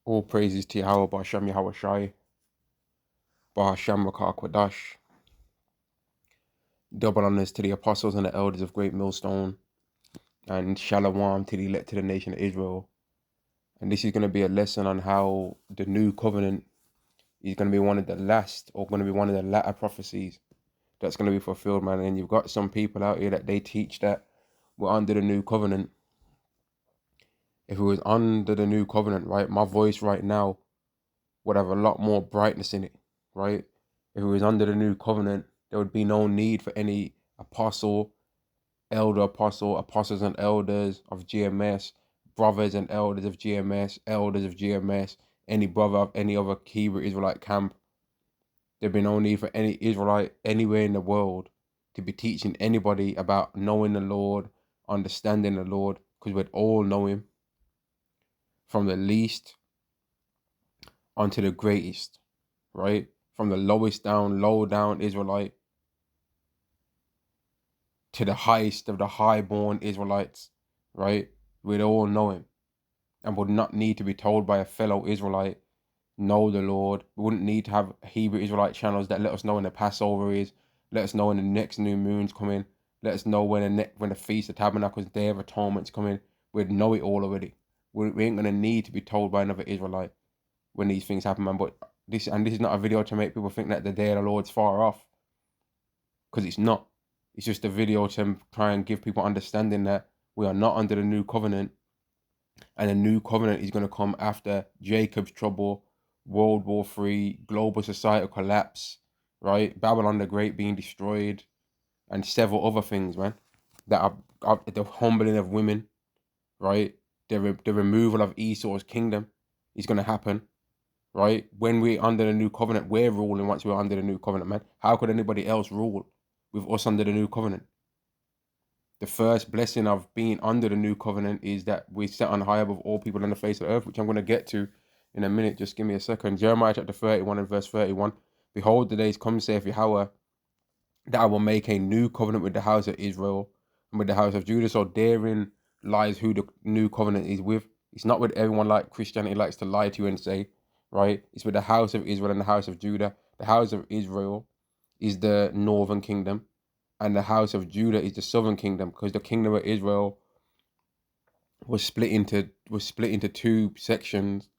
All praises to Yahweh, Ba'ashem Yahweh Shai, Ba'ashem Rakah Kwadash. Double honors to the apostles and the elders of Great Millstone, and Shalom to the elect to the nation of Israel. And this is going to be a lesson on how the new covenant is going to be one of the last, or going to be one of the latter prophecies that's going to be fulfilled, man. And you've got some people out here that they teach that we're under the new covenant. If it was under the new covenant, right, my voice right now would have a lot more brightness in it, right? If it was under the new covenant, there would be no need for any apostle, apostles and elders of GMS, brothers and elders of GMS, elders of GMS, any brother of any other Hebrew Israelite camp. There'd be no need for any Israelite anywhere in the world to be teaching anybody about knowing the Lord, understanding the Lord, because we'd all know him from the least onto the greatest, right? From the lowest down, low down Israelite to the highest of the highborn Israelites, right? We'd all know him and would not need to be told by a fellow Israelite, know the Lord. We wouldn't need to have Hebrew Israelite channels that let us know when the Passover is, let us know when the next new moon's coming, let us know when the Feast of Tabernacles, Day of Atonement's coming. We'd know it all already. We ain't going to need to be told by another Israelite when these things happen, man. But this is not a video to make people think that the day of the Lord's far off, because it's not. It's just a video to try and give people understanding that we are not under the new covenant, and the new covenant is going to come after Jacob's trouble, World War III, global societal collapse, right? Babylon the Great being destroyed, and several other things, man. That are the humbling of women, right? The removal of Esau's kingdom is going to happen, right? When we're under the new covenant, we're ruling once we're under the new covenant, man. How could anybody else rule with us under the new covenant? The first blessing of being under the new covenant is that we set on high above all people on the face of the earth, which I'm going to get to in a minute. Just give me a second. Jeremiah chapter 31 and verse 31. Behold, the days come, saith Yahweh, that I will make a new covenant with the house of Israel and with the house of Judah. So therein lies who the new covenant is with. It's not with everyone like Christianity likes to lie to you and say, right? It's with the house of Israel and the house of Judah. The house of Israel is the northern kingdom, and the house of Judah is the southern kingdom, because the kingdom of Israel was split into two sections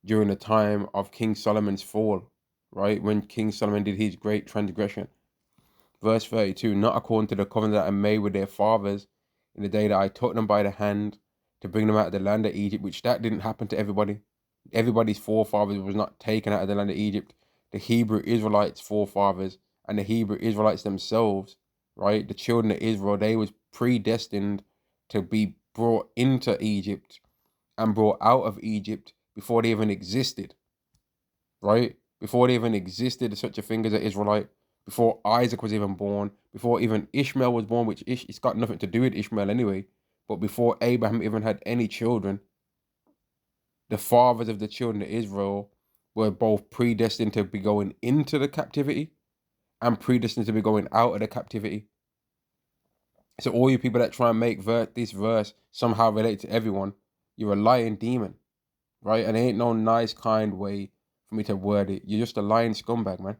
during the time of King Solomon's fall, right? When King Solomon did his great transgression. Verse 32, not according to the covenant that I made with their fathers in the day that I took them by the hand to bring them out of the land of Egypt, which that didn't happen to everybody. Everybody's forefathers was not taken out of the land of Egypt. The Hebrew Israelites' forefathers and the Hebrew Israelites themselves, right? The children of Israel, they was predestined to be brought into Egypt and brought out of Egypt before they even existed, right? Before they even existed, such a thing as an Israelite, before Isaac was even born, before even Ishmael was born, which it's got nothing to do with Ishmael anyway, but before Abraham even had any children, the fathers of the children of Israel were both predestined to be going into the captivity and predestined to be going out of the captivity. So all you people that try and make this verse somehow relate to everyone, you're a lying demon, right? And it ain't no nice, kind way for me to word it. You're just a lying scumbag, man.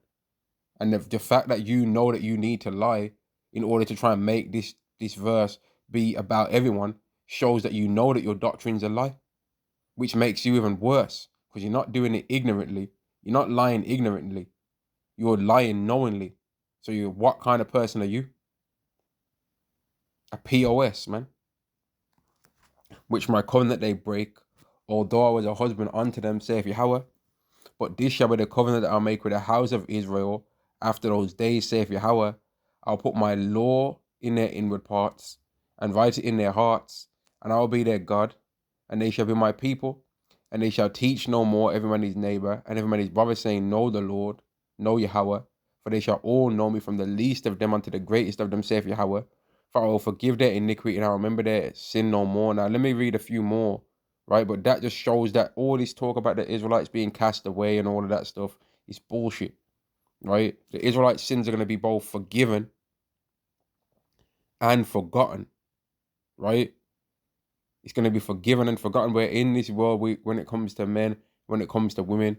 And the fact that you know that you need to lie in order to try and make this verse be about everyone shows that you know that your doctrine's a lie, which makes you even worse, because you're not doing it ignorantly. You're not lying ignorantly. You're lying knowingly. So what kind of person are you? A POS, man. Which my covenant they break, although I was a husband unto them, saith Yahweh. But this shall be the covenant that I'll make with the house of Israel after those days, saith Yahweh. I'll put my law in their inward parts and write it in their hearts, and I will be their God, and they shall be my people, and they shall teach no more every man his neighbor and every man his brother, saying, know the Lord, know Yahweh, for they shall all know me, from the least of them unto the greatest of them, saith Yahweh. For I will forgive their iniquity, and I will remember their sin no more. Now let me read a few more, right? But that just shows that all this talk about the Israelites being cast away and all of that stuff is bullshit, right? The Israelite sins are going to be both forgiven and forgotten, right? It's going to be forgiven and forgotten. We're in this world, when it comes to men, when it comes to women.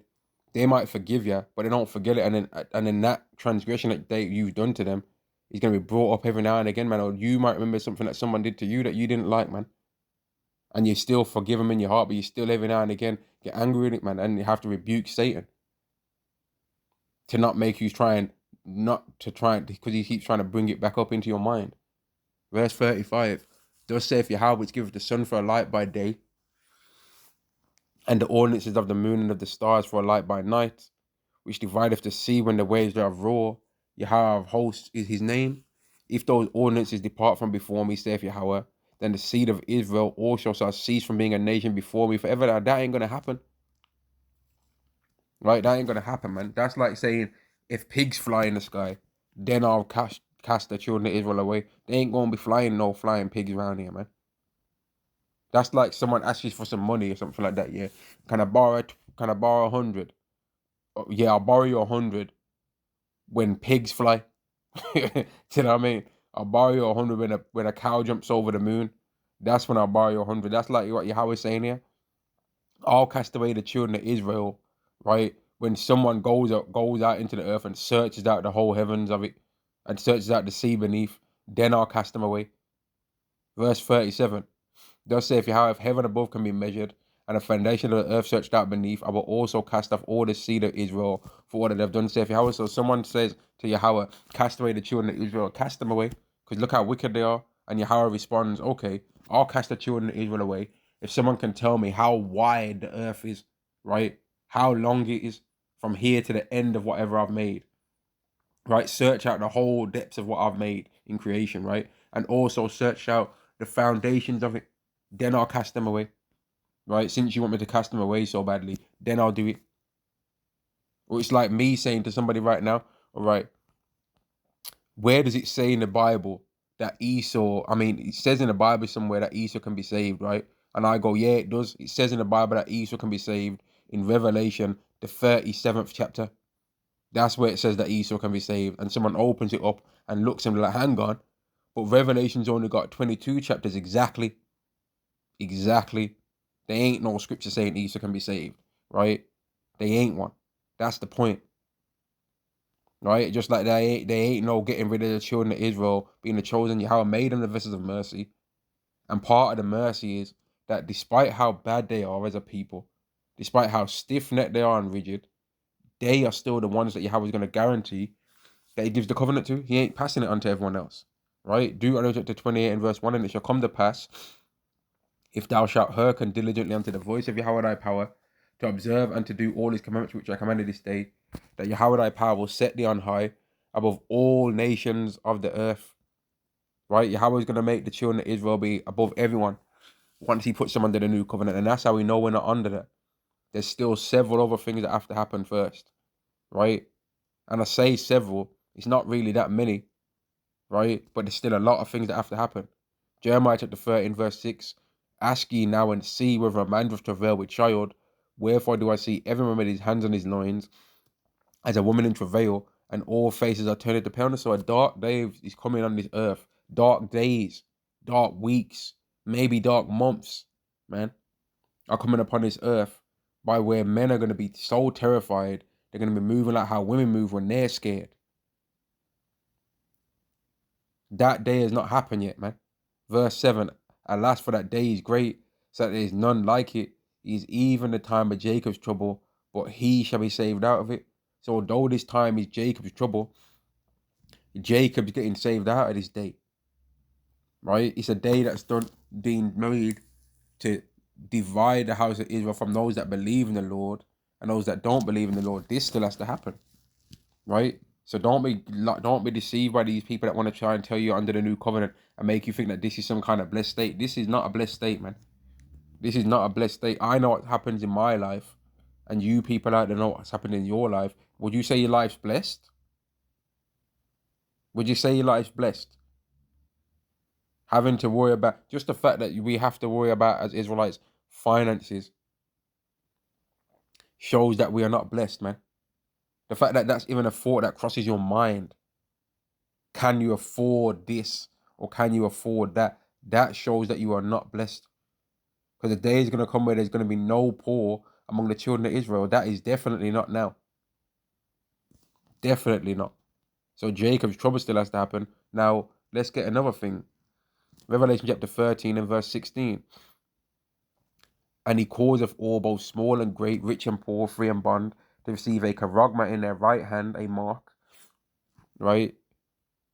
They might forgive you, but they don't forget it, and then that transgression that you've done to them is gonna be brought up every now and again, man. Or you might remember something that someone did to you that you didn't like, man, and you still forgive them in your heart, but you still every now and again get angry with it, man, and you have to rebuke Satan to not make you try and not to try because he keeps trying to bring it back up into your mind. Verse 35. Thus saith Yahweh, which giveth the sun for a light by day, and the ordinances of the moon and of the stars for a light by night, which divideth the sea when the waves thereof roar. Yahweh of hosts is his name. If those ordinances depart from before me, saith Yahweh, then the seed of Israel also shall cease from being a nation before me forever. That ain't gonna happen. Right? That ain't gonna happen, man. That's like saying if pigs fly in the sky, then I'll cast the children of Israel away. They ain't gonna be flying no flying pigs around here, man. That's like someone asks you for some money or something like that. Yeah, can I borrow 100? Oh, yeah, I'll borrow you 100 when pigs fly. Do you know what I mean? I'll borrow you 100 when a cow jumps over the moon. That's when I'll borrow you 100. That's like what Yahweh's saying here. I'll cast away the children of Israel, right? When someone goes out into the earth and searches out the whole heavens of it, and searches out the sea beneath, then I'll cast them away. Verse 37. Thus saith Yahweh, if heaven above can be measured, and the foundation of the earth searched out beneath, I will also cast off all the seed of Israel for what they've done, saith Yahweh. So someone says to Yahweh, cast away the children of Israel, cast them away, because look how wicked they are. And Yahweh responds, okay, I'll cast the children of Israel away. If someone can tell me how wide the earth is, right? How long it is from here to the end of whatever I've made, right? Search out the whole depths of what I've made in creation, right? And also search out the foundations of it. Then I'll cast them away, right? Since you want me to cast them away so badly, then I'll do it. Or it's like me saying to somebody right now, all right, where does it say in the Bible that Esau, I mean, it says in the Bible somewhere that Esau can be saved, right? And I go, yeah, it does. It says in the Bible that Esau can be saved in Revelation, the 37th chapter. That's where it says that Esau can be saved. And someone opens it up and looks and like, hang on, but Revelation's only got 22 chapters exactly. Exactly. There ain't no scripture saying Esau can be saved, right? They ain't one. That's the point, right? Just like they ain't no getting rid of the children of Israel being the chosen. Yahweh made them the vessels of mercy. And part of the mercy is that despite how bad they are as a people, despite how stiff-necked they are and rigid, they are still the ones that Yahweh is going to guarantee that he gives the covenant to. He ain't passing it on to everyone else, right? Deuteronomy chapter 28 and verse 1, and it shall come to pass, if thou shalt hearken diligently unto the voice of Yahweh thy power, to observe and to do all his commandments which I commanded this day, that Yahweh thy power will set thee on high above all nations of the earth. Right? Yahweh is going to make the children of Israel be above everyone once he puts them under the new covenant. And that's how we know we're not under that. There's still several other things that have to happen first. Right? And I say several, it's not really that many. Right? But there's still a lot of things that have to happen. Jeremiah chapter 13 verse 6. Ask ye now and see whether a man doth travail with child. Wherefore do I see every man with his hands on his loins, as a woman in travail, and all faces are turned to pale. So a dark day is coming on this earth. Dark days, dark weeks, maybe dark months, man, are coming upon this earth by where men are going to be so terrified, they're going to be moving like how women move when they're scared. That day has not happened yet, man. Verse 7, alas, for that day is great, so that there is none like it. It is even the time of Jacob's trouble, but he shall be saved out of it. So although this time is Jacob's trouble, Jacob's getting saved out of this day, right? It's a day that's being made to divide the house of Israel from those that believe in the Lord and those that don't believe in the Lord. This still has to happen, right? So don't be deceived by these people that want to try and tell you under the new covenant and make you think that this is some kind of blessed state. This is not a blessed state, man. This is not a blessed state. I know what happens in my life, and you people out there know what's happened in your life. Would you say your life's blessed? Would you say your life's blessed? Having to worry about just the fact that we have to worry about as Israelites finances shows that we are not blessed, man. The fact that that's even a thought that crosses your mind. Can you afford this or can you afford that? That shows that you are not blessed. Because the day is going to come where there's going to be no poor among the children of Israel. That is definitely not now. Definitely not. So Jacob's trouble still has to happen. Now, let's get another thing. Revelation chapter 13 and verse 16. And he causeth all, both small and great, rich and poor, free and bond, to receive a charagma in their right hand, a mark, right?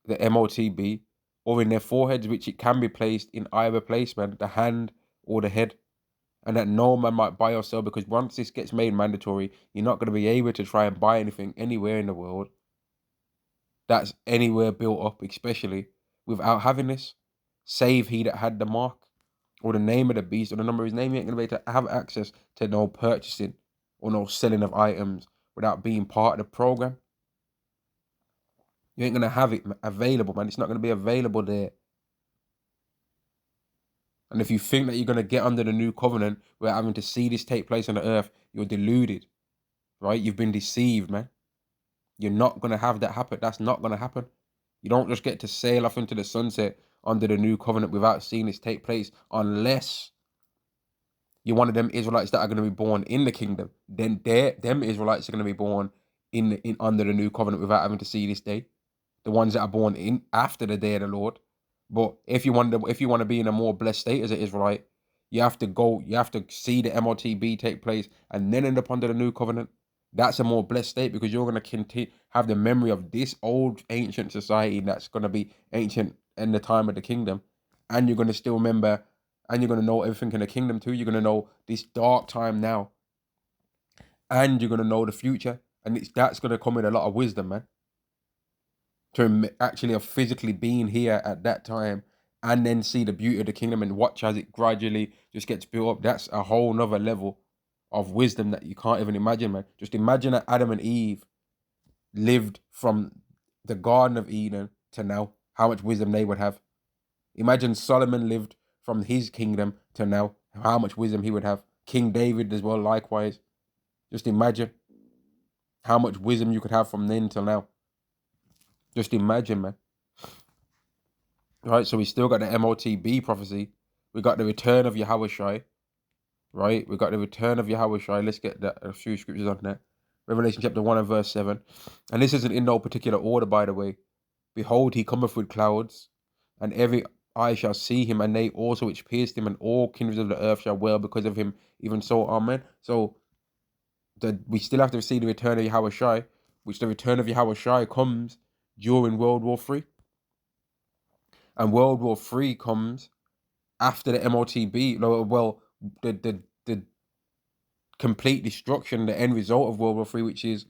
The MOTB, or in their foreheads, which it can be placed in either placement, the hand or the head. And that no man might buy or sell, because once this gets made mandatory, you're not going to be able to try and buy anything anywhere in the world that's anywhere built up, especially without having this, save he that had the mark, or the name of the beast, or the number of his name. You ain't going to be able to have access to no purchasing or no selling of items without being part of the program. You ain't going to have it available, man. It's not going to be available there. And if you think that you're going to get under the new covenant without having to see this take place on the earth, you're deluded, right? You've been deceived, man. You're not going to have that happen. That's not going to happen. You don't just get to sail off into the sunset under the new covenant without seeing this take place, unless you're one of them Israelites that are going to be born in the kingdom. Then them Israelites are going to be born in under the new covenant without having to see this day. The ones that are born in after the day of the Lord. But if you want to be in a more blessed state as an Israelite, you have to see the MOTB take place and then end up under the new covenant. That's a more blessed state, because you're going to have the memory of this old ancient society that's going to be ancient in the time of the kingdom, and you're going to still remember, and you're going to know everything in the kingdom too. You're going to know this dark time now, and you're going to know the future, and that's going to come with a lot of wisdom, man. To actually have physically been here at that time and then see the beauty of the kingdom and watch as it gradually just gets built up. That's a whole nother level of wisdom that you can't even imagine, man. Just imagine that Adam and Eve lived from the Garden of Eden to now, how much wisdom they would have. Imagine Solomon lived from his kingdom to now, how much wisdom he would have. King David as well, likewise. Just imagine how much wisdom you could have from then till now. Just imagine, man. Right, so we still got the MOTB prophecy. We got the return of Yahushai. Right, we got the return of Yahushai. Let's get a few scriptures on that. Revelation chapter 1 and verse 7. And this isn't in no particular order, by the way. Behold, he cometh with clouds, and every eye shall see him, and they also which pierced him, and all kindreds of the earth shall wail because of him. Even so, amen. So we still have to see the return of Yahushai, which the return of Yahushai comes during World War III. And World War III comes after the MOTB. Well, the complete destruction, the end result of World War III, which is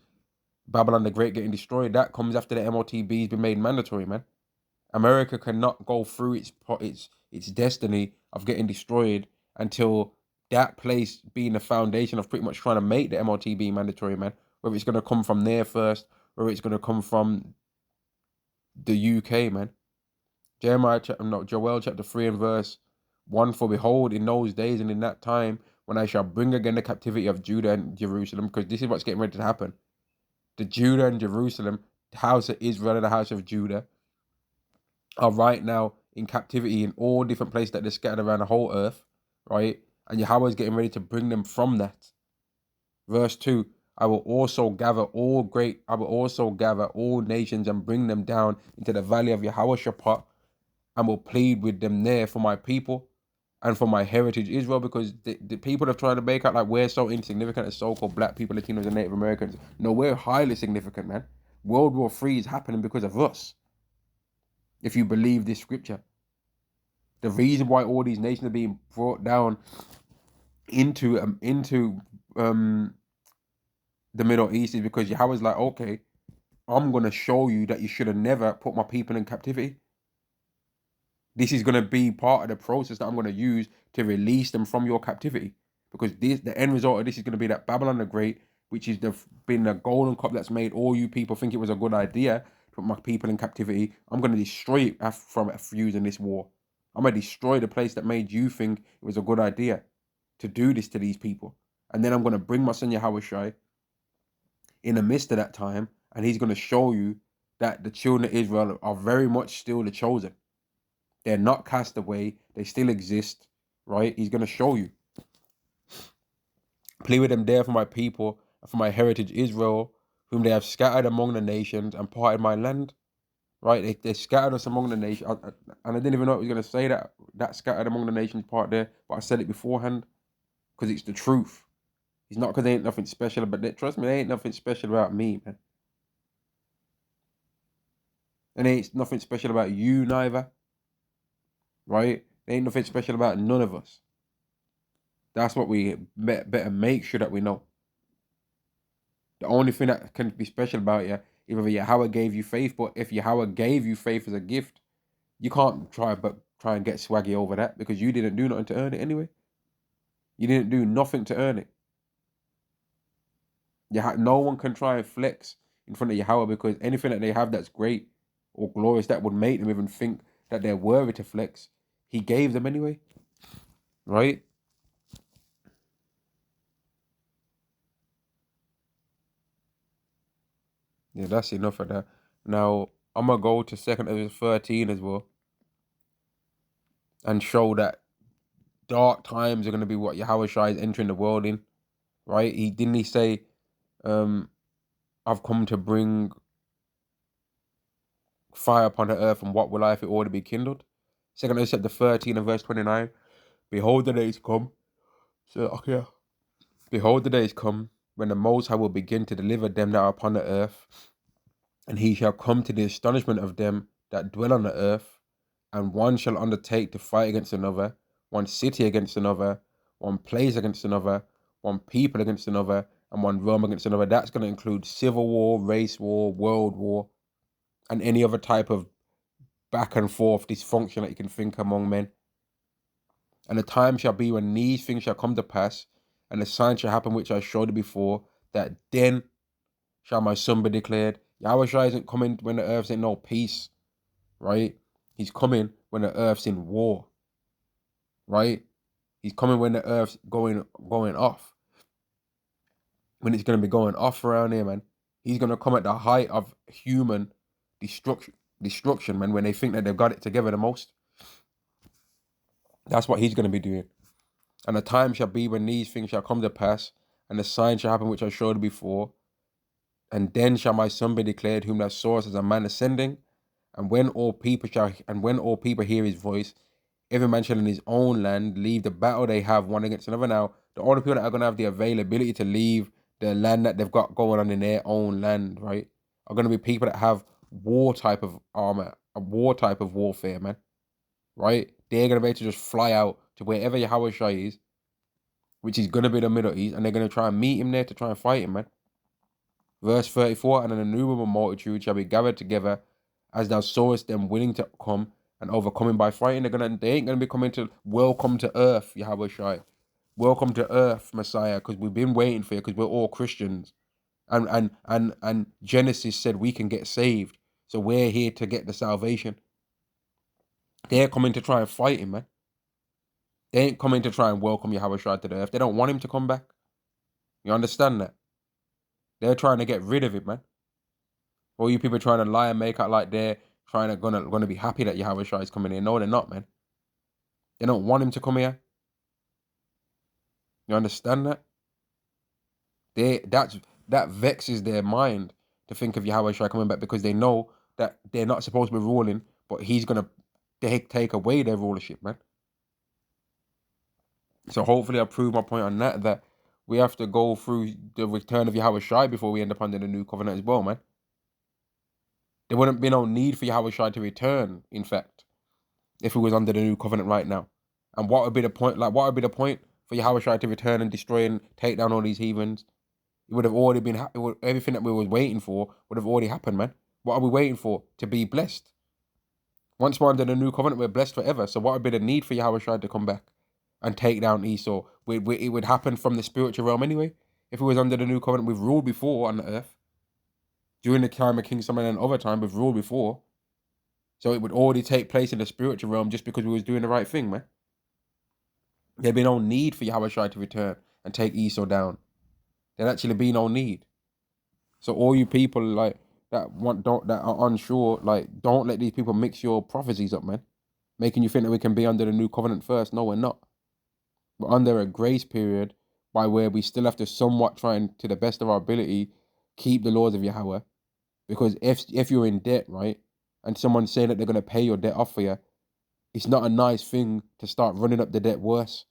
Babylon the Great getting destroyed, that comes after the MOTB has been made mandatory, man. America cannot go through its destiny of getting destroyed until that place being the foundation of pretty much trying to make the MOTB mandatory, man. Whether it's going to come from there first, or it's going to come from the UK, man. Joel chapter 3 and verse 1. For behold, in those days and in that time, when I shall bring again the captivity of Judah and Jerusalem, because this is what's getting ready to happen. The Judah and Jerusalem, the house of Israel and the house of Judah, are right now in captivity in all different places that they're scattered around the whole earth, right? And Yahweh is getting ready to bring them from that. Verse 2, I will also gather all nations and bring them down into the valley of Yehoshaphat, and will plead with them there for my people and for my heritage Israel, because the people have tried to make out like we're so insignificant as so-called black people, Latinos and Native Americans. No, we're highly significant, man. World War III is happening because of us. If you believe this scripture, the reason why all these nations are being brought down into the Middle East is because Yahweh's like, okay, I'm gonna show you that you should have never put my people in captivity. This is going to be part of the process that I'm going to use to release them from your captivity. Because the end result of this is going to be that Babylon the Great, which is been the golden cup that's made all you people think it was a good idea to put my people in captivity. I'm going to destroy it from using this war. I'm going to destroy the place that made you think it was a good idea to do this to these people. And then I'm going to bring my son Yahushai in the midst of that time, and he's going to show you that the children of Israel are very much still the chosen. They're not cast away. They still exist, right? He's going to show you. plead with them there for my people and for my heritage Israel, whom they have scattered among the nations and parted my land. Right? They scattered us among the nations. And I didn't even know it was going to say that scattered among the nations part there, but I said it beforehand because it's the truth. It's not because there ain't nothing special about it. Trust me, there ain't nothing special about me, man. And there ain't nothing special about you neither. Right? There ain't nothing special about none of us. That's what we better make sure that we know. The only thing that can be special about you, if Yahweh gave you faith, but if Yahweh gave you faith as a gift, you can't try and get swaggy over that because you didn't do nothing to earn it anyway. You didn't do nothing to earn it. No one can try and flex in front of Yahweh because anything that they have that's great or glorious that would make them even think that they're worthy to flex, he gave them anyway. Right? Yeah, that's enough of that. Now, I'm going to go to 2 Ezra 13 as well and show that dark times are going to be what Yahweh Shai is entering the world in. Right? He say, I've come to bring fire upon the earth, and what will I if it already be kindled? 2 Ezra chapter 13 and verse 29. Behold, the days come. So, okay. Behold, the days come when the Most High will begin to deliver them that are upon the earth, and he shall come to the astonishment of them that dwell on the earth, and one shall undertake to fight against another, one city against another, one place against another, one people against another, and one realm against another. That's going to include civil war, race war, world war, and any other type of back and forth dysfunction that you can think among men. And the time shall be when these things shall come to pass, and the sign shall happen which I showed you before, that then shall my son be declared. Yahweh Shai isn't coming when the earth's in no peace, right? He's coming when the earth's in war, right? He's coming when the earth's going off. When it's going to be going off around here, man. He's going to come at the height of human destruction, man, when they think that they've got it together the most. That's what he's going to be doing. And the time shall be when these things shall come to pass, and the sign shall happen which I showed you before. And then shall my son be declared, whom thou sawest as a man ascending. And when all people hear his voice, every man shall in his own land leave the battle they have one against another. Now, the only people that are going to have the availability to leave the land that they've got going on in their own land, right, are going to be people that have war type of armor, a war type of warfare, man. Right? They're going to be able to just fly out to wherever Yahweh Shai is, which is going to be the Middle East, and they're going to try and meet him there to try and fight him, man. Verse 34, and an innumerable multitude shall be gathered together, as thou sawest them willing to come and overcoming by fighting. They ain't gonna be coming to welcome to earth, Yahweh Shai. Welcome to earth, Messiah, because we've been waiting for you, because we're all Christians. And Genesis said we can get saved. So we're here to get the salvation. They're coming to try and fight him, man. They ain't coming to try and welcome Yahweh Shai to the earth. They don't want him to come back. You understand that? They're trying to get rid of it, man. All you people trying to lie and make out like they're gonna be happy that Yahweh Shai is coming here. No, they're not, man. They don't want him to come here. You understand that? That vexes their mind to think of Yahweh Shai coming back because they know that they're not supposed to be ruling, but he's gonna take away their rulership, man. So hopefully I prove my point on that we have to go through the return of Yahweh Shai before we end up under the new covenant as well, man. There wouldn't be no need for Yahweh Shai to return, in fact, if it was under the new covenant right now. And what would be the point? Like, what would be the point for Yahweh Shai to return and destroy and take down all these heathens? It would have already been, everything that we was waiting for would have already happened, man. What are we waiting for? To be blessed. Once we're under the new covenant, we're blessed forever. So what would be the need for Yahweh Shai to come back and take down Esau? It would happen from the spiritual realm anyway. If it was under the new covenant, we've ruled before on the earth. During the time of King Solomon and other time, we've ruled before. So it would already take place in the spiritual realm just because we was doing the right thing, man. There'd be no need for Yahweh Shai to return and take Esau down. There'd actually be no need. So all you people like that are unsure, like don't let these people mix your prophecies up, man. Making you think that we can be under the new covenant first. No, we're not. We're under a grace period by where we still have to somewhat try and, to the best of our ability, keep the laws of Yahweh. Because if you're in debt, right, and someone's saying that they're going to pay your debt off for you, it's not a nice thing to start running up the debt worse.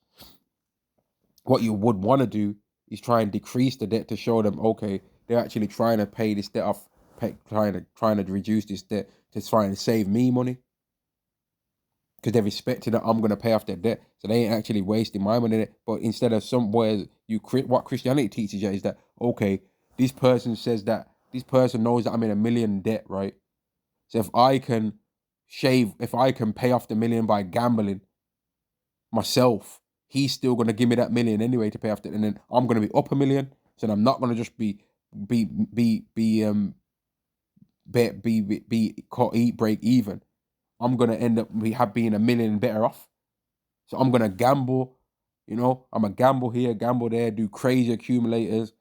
What you would want to do is try and decrease the debt to show them, okay, they're actually trying to pay this debt off, trying to reduce this debt to try and save me money. Because they're expecting that I'm going to pay off their debt. So they ain't actually wasting my money. But instead of somewhere, what Christianity teaches you is that, okay, this person says that, this person knows that I'm in $1 million debt, right? So if I can pay off the $1 million by gambling myself, he's still going to give me that $1 million anyway to pay off it. And then I'm going to be up $1 million. So I'm not going to just be break even. I'm gonna end up being $1 million better off. So I'm gonna gamble, I'm gonna gamble here, gamble there, do crazy accumulators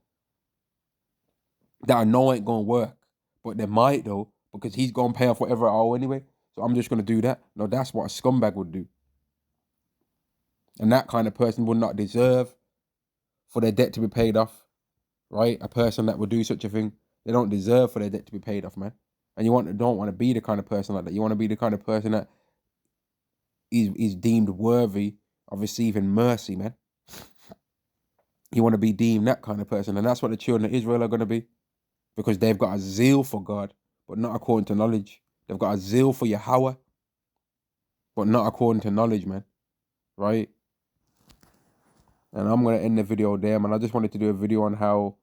that I know ain't gonna work, but they might though, because he's gonna pay off whatever I owe anyway. So I'm just gonna do that. No, that's what a scumbag would do, and that kind of person would not deserve for their debt to be paid off, right? A person that would do such a thing, they don't deserve for their debt to be paid off, man. And don't want to be the kind of person like that. You want to be the kind of person that is deemed worthy of receiving mercy, man. You want to be deemed that kind of person. And that's what the children of Israel are going to be. Because they've got a zeal for God, but not according to knowledge. They've got a zeal for Yahweh, but not according to knowledge, man. Right? And I'm going to end the video there, man. I just wanted to do a video on how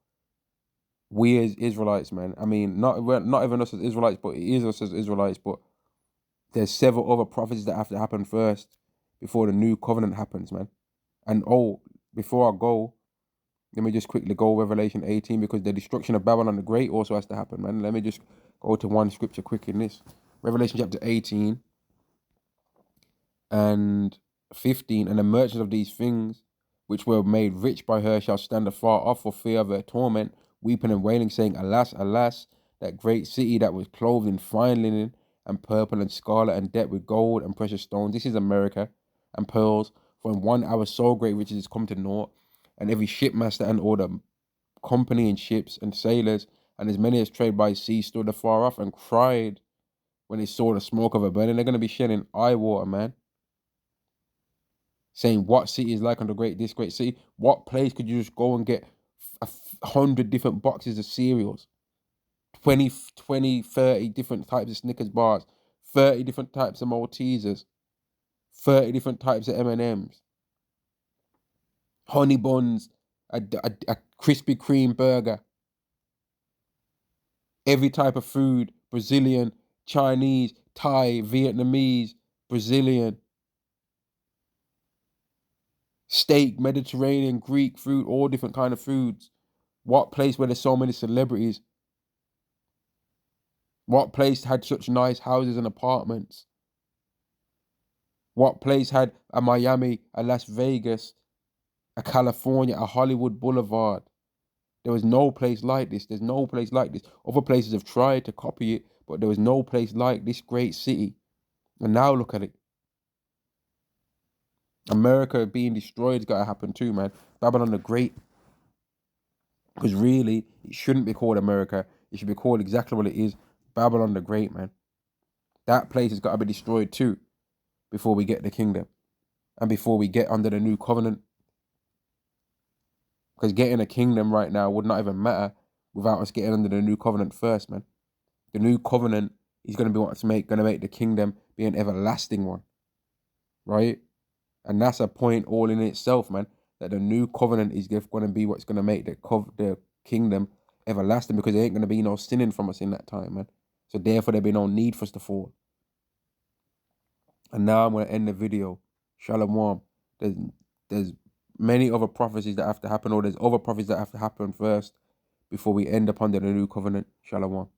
we as Israelites, man. I mean, not even us as Israelites, but it is us as Israelites. But there's several other prophecies that have to happen first before the new covenant happens, man. And before I go, let me just quickly go Revelation 18, because the destruction of Babylon the Great also has to happen, man. Let me just go to one scripture quick in this. Revelation chapter 18 and 15. And the merchants of these things which were made rich by her shall stand afar off for fear of her torment, weeping and wailing, saying, Alas, alas, that great city that was clothed in fine linen and purple and scarlet and decked with gold and precious stones. This is America, and pearls. For in 1 hour so great riches is come to naught, and every shipmaster and all the company and ships and sailors and as many as trade by sea stood afar off and cried when they saw the smoke of a burning. They're going to be shedding eye water, man. Saying, what city is like unto this great city? What place could you just go and get 100 different boxes of cereals? 30 different types of Snickers bars, 30 different types of Maltesers, 30 different types of M&Ms, honey buns, a Krispy Kreme burger, every type of food, Brazilian, Chinese, Thai, Vietnamese, Brazilian, steak, Mediterranean, Greek food, all different kind of foods. What place where there's so many celebrities? What place had such nice houses and apartments? What place had a Miami, a Las Vegas, a California, a Hollywood Boulevard? There was no place like this. There's no place like this. Other places have tried to copy it, but there was no place like this great city. And now look at it. America being destroyed has got to happen too, man. Babylon the Great. Because really, it shouldn't be called America. It should be called exactly what it is. Babylon the Great, man. That place has got to be destroyed too before we get the kingdom. And before we get under the new covenant. Because getting a kingdom right now would not even matter without us getting under the new covenant first, man. The new covenant is going to be what's going to make the kingdom be an everlasting one. Right? And that's a point all in itself, man. That the new covenant is going to be what's going to make the kingdom everlasting, because there ain't going to be no sinning from us in that time, man. So therefore, there'll be no need for us to fall. And now I'm going to end the video. Shalom. There's many other prophecies that have to happen, or there's other prophecies that have to happen first before we end up under the new covenant. Shalom.